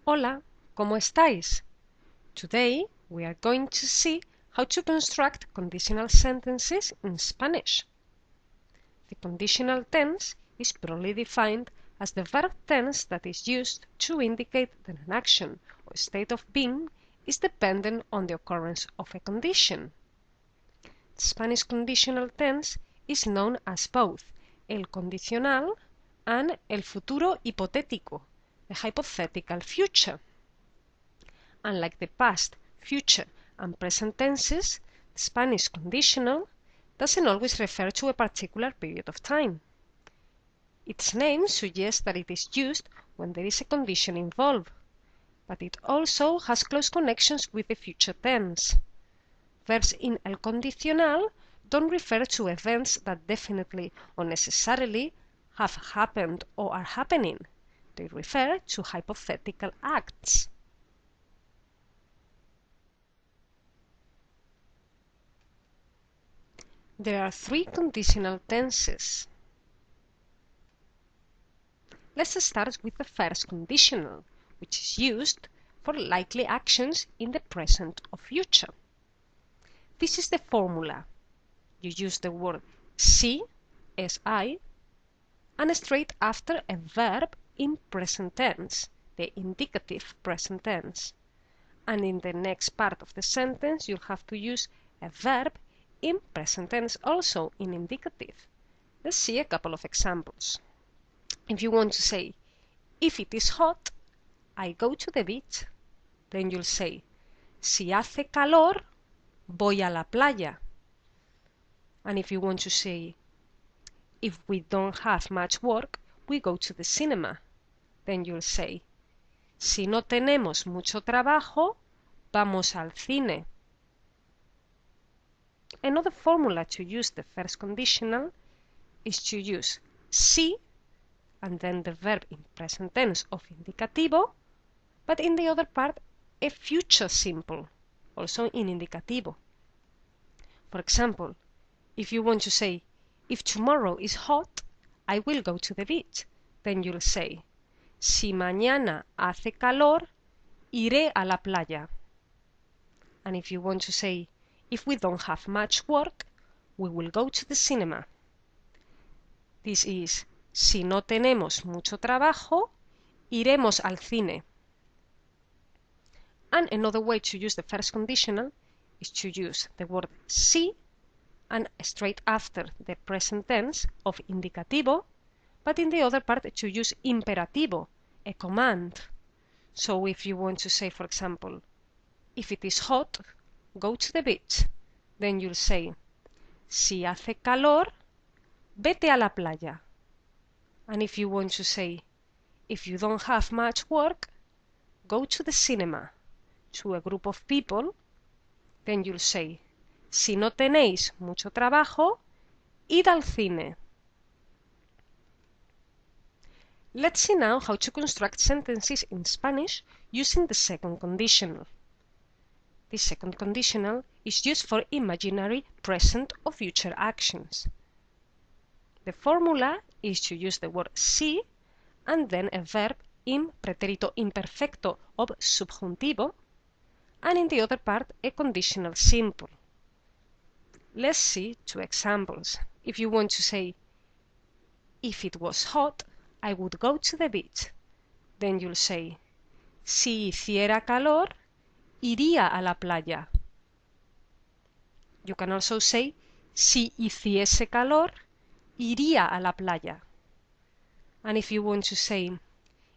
Hola, ¿cómo estáis? Today we are going to see how to construct conditional sentences in Spanish. The conditional tense is broadly defined as the verb tense that is used to indicate that an action or state of being is dependent on the occurrence of a condition. The Spanish conditional tense is known as both el condicional and el futuro hipotético, the hypothetical future. Unlike the past, future, and present tenses, the Spanish conditional doesn't always refer to a particular period of time. Its name suggests that it is used when there is a condition involved, but it also has close connections with the future tense. Verbs in el condicional don't refer to events that definitely or necessarily have happened or are happening. They refer to hypothetical acts. There are three conditional tenses. Let's start with the first conditional, which is used for likely actions in the present or future. This is the formula. You use the word si, si, and straight after a verb in present tense, the indicative present tense. And in the next part of the sentence, you'll have to use a verb in present tense, also in indicative. Let's see a couple of examples. If you want to say, if it is hot, I go to the beach, then you'll say, si hace calor, voy a la playa. And if you want to say, if we don't have much work, we go to the cinema, then you'll say, si no tenemos mucho trabajo, vamos al cine. Another formula to use the first conditional is to use si and then the verb in present tense of indicativo, but in the other part a future simple, also in indicativo. For example, if you want to say, if tomorrow is hot, I will go to the beach, then you'll say, si mañana hace calor, iré a la playa. And if you want to say, if we don't have much work, we will go to the cinema. This is, si no tenemos mucho trabajo, iremos al cine. And another way to use the first conditional is to use the word si and straight after the present tense of indicativo, but in the other part to use imperativo, a command. So if you want to say, for example, if it is hot, go to the beach, then you'll say, si hace calor, vete a la playa. And if you want to say, if you don't have much work, go to the cinema, to a group of people, then you'll say, si no tenéis mucho trabajo, id al cine. Let's see now how to construct sentences in Spanish using the second conditional. The second conditional is used for imaginary present or future actions. The formula is to use the word si and then a verb in pretérito imperfecto of subjuntivo, and in the other part a conditional simple. Let's see two examples. If you want to say, if it was hot, I would go to the beach, then you'll say, si hiciera calor, iría a la playa. You can also say, si hiciese calor, iría a la playa. And if you want to say,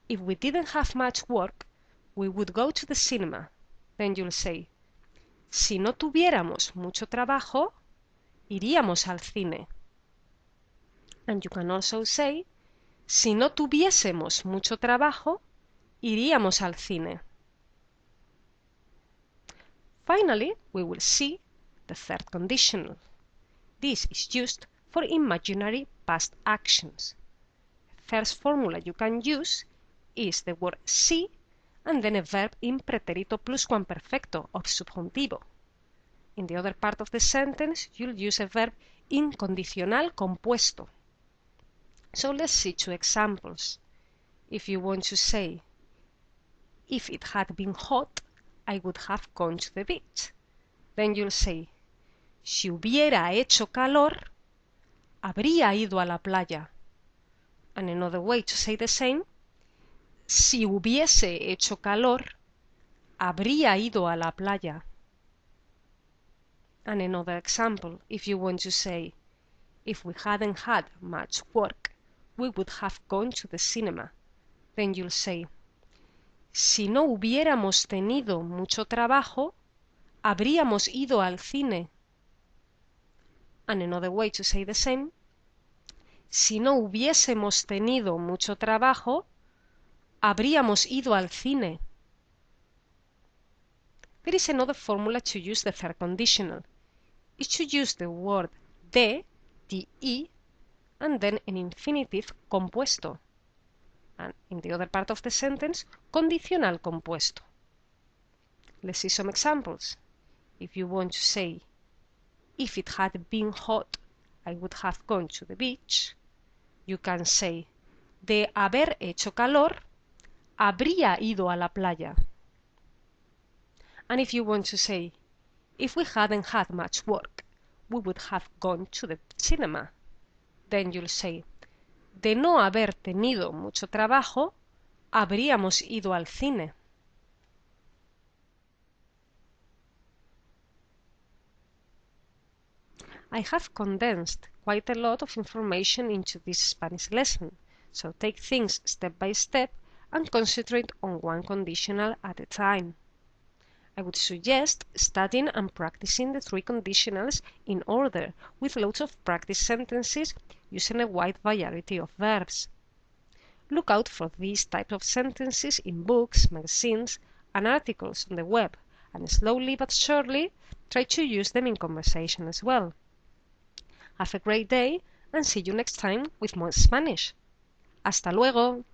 if we didn't have much work, we would go to the cinema, then you'll say, si no tuviéramos mucho trabajo, iríamos al cine. And you can also say, si no tuviésemos mucho trabajo, iríamos al cine. Finally, we will see the third conditional. This is used for imaginary past actions. The first formula you can use is the word si and then a verb in pretérito pluscuamperfecto of subjuntivo. In the other part of the sentence, you'll use a verb in condicional compuesto. So let's see two examples. If you want to say, If it had been hot, I would have gone to the beach. Then you'll say, si hubiera hecho calor, habría ido a la playa. And another way to say the same, si hubiese hecho calor, habría ido a la playa. And another example, if you want to say, if we hadn't had much work, we would have gone to the cinema. Then you'll say, si no hubiéramos tenido mucho trabajo, habríamos ido al cine. And another way to say the same, si no hubiésemos tenido mucho trabajo, habríamos ido al cine. There is another formula to use the third conditional. Is to use the word de, de, and then an infinitive compuesto. And in the other part of the sentence, condicional compuesto. Let's see some examples. If you want to say, if it had been hot, I would have gone to the beach, you can say, de haber hecho calor, habría ido a la playa. And if you want to say, if we hadn't had much work, we would have gone to the cinema, then you'll say, de no haber tenido mucho trabajo, habríamos ido al cine. I have condensed quite a lot of information into this Spanish lesson, so take things step by step and concentrate on one conditional at a time. I would suggest studying and practicing the three conditionals in order, with loads of practice sentences using a wide variety of verbs. Look out for these types of sentences in books, magazines, and articles on the web, and slowly but surely try to use them in conversation as well. Have a great day and see you next time with more Spanish. Hasta luego!